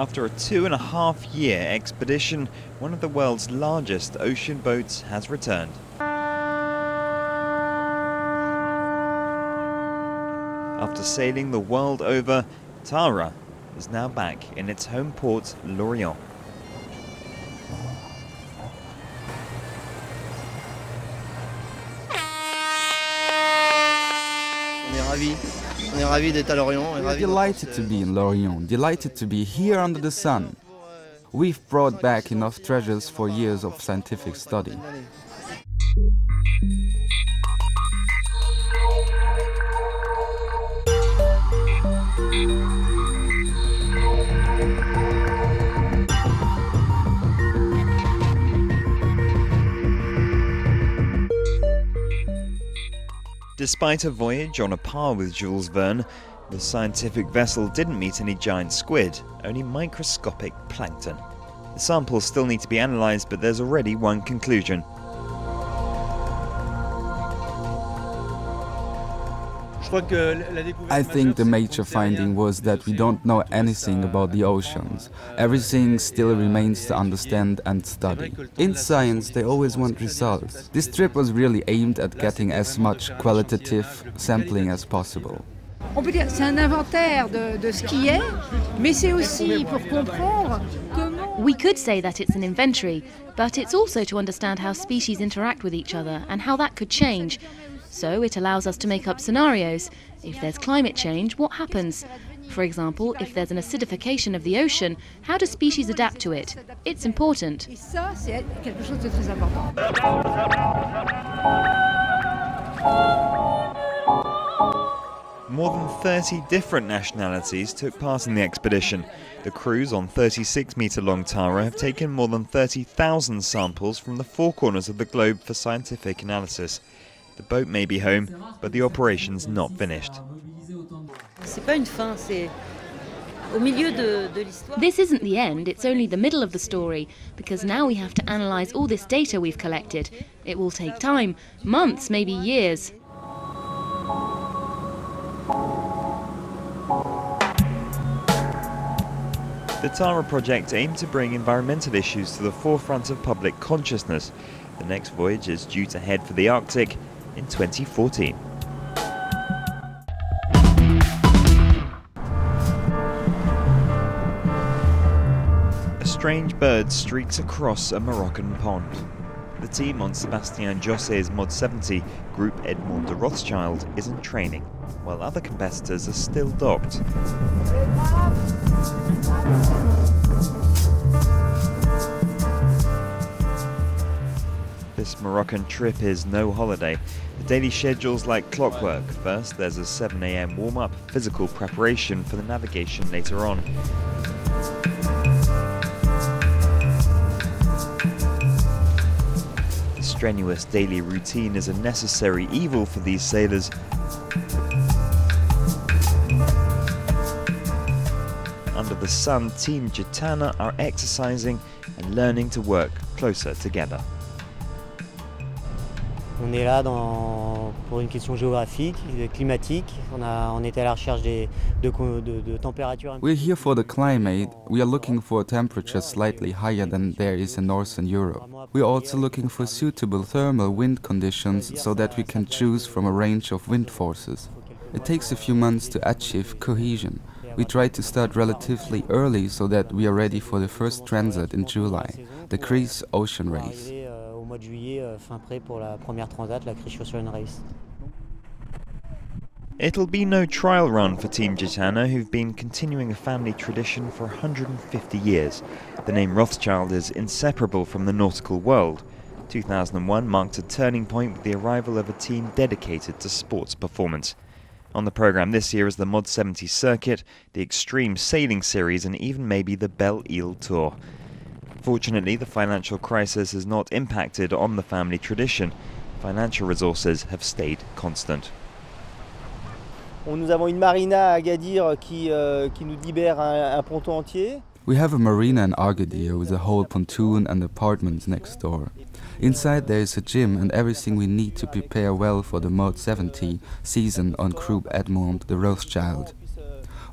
After a 2.5-year expedition, one of the world's largest ocean boats has returned. After sailing the world over, Tara is now back in its home port, Lorient. We're delighted to be in Lorient, delighted to be here under the sun. We've brought back enough treasures for years of scientific study. Despite a voyage on a par with Jules Verne, the scientific vessel didn't meet any giant squid, only microscopic plankton. The samples still need to be analysed, but there's already one conclusion. I think the major finding was that we don't know anything about the oceans. Everything still remains to understand and study. In science, they always want results. This trip was really aimed at getting as much qualitative sampling as possible. On peut dire que c'est un inventaire de ce qui est, mais c'est aussi pour comprendre comment... We could say that it's an inventory, but it's also to understand how species interact with each other and how that could change. So it allows us to make up scenarios. If there's climate change, what happens? For example, if there's an acidification of the ocean, how do species adapt to it? It's important. Et ça, c'est quelque chose de très important. More than 30 different nationalities took part in the expedition. The crews on 36-metre-long Tara have taken more than 30,000 samples from the four corners of the globe for scientific analysis. The boat may be home, but the operation's not finished. This isn't the end, it's only the middle of the story, because now we have to analyse all this data we've collected. It will take time, months, maybe years. The Tara project aimed to bring environmental issues to the forefront of public consciousness. The next voyage is due to head for the Arctic in 2014. A strange bird streaks across a Moroccan pond. The team on Sibastien and JOSSE's Mod 70, Group Edmond de Rothschild, is in training, while other competitors are still docked. This Moroccan trip is no holiday. The daily schedule's like clockwork. First, there's a 7 AM warm-up, physical preparation for the navigation later on. The strenuous daily routine is a necessary evil for these sailors. Under the sun, Team Gitana are exercising and learning to work closer together. On est là pour une question géographique, climatique. On était à la recherche de températures. We're here for the climate. We are looking for temperatures slightly higher than there is in Northern Europe. We are also looking for suitable thermal wind conditions so that we can choose from a range of wind forces. It takes a few months to achieve cohesion. We try to start relatively early so that we are ready for the first transit in July, the Greece Ocean Race. Mois de juillet, fin prêt pour la première transat, la Greece Ocean Race. It'll be no trial run for Team Gitana, who've been continuing a family tradition for 150 years. The name Rothschild is inseparable from the nautical world. 2001 marked a turning point with the arrival of a team dedicated to sports performance. On the programme this year is the Mod 70 circuit, the Extreme Sailing Series, and even maybe the Belle Ile Tour. Fortunately, the financial crisis has not impacted on the family tradition. Financial resources have stayed constant. Nous avons une marina à Agadir qui nous libère un ponton entier. We have a marina in Agadir with a whole pontoon and apartments next door. Inside there is a gym and everything we need to prepare well for the Mod 70 season on Group Edmond de Rothschild.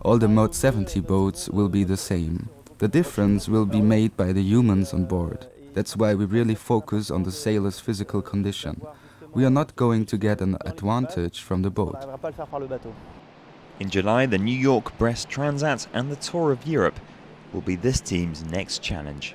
All the Mod 70 boats will be the same. The difference will be made by the humans on board. That's why we really focus on the sailor's physical condition. We are not going to get an advantage from the boat. In July, the New York-Brest Transat and the Tour of Europe will be this team's next challenge.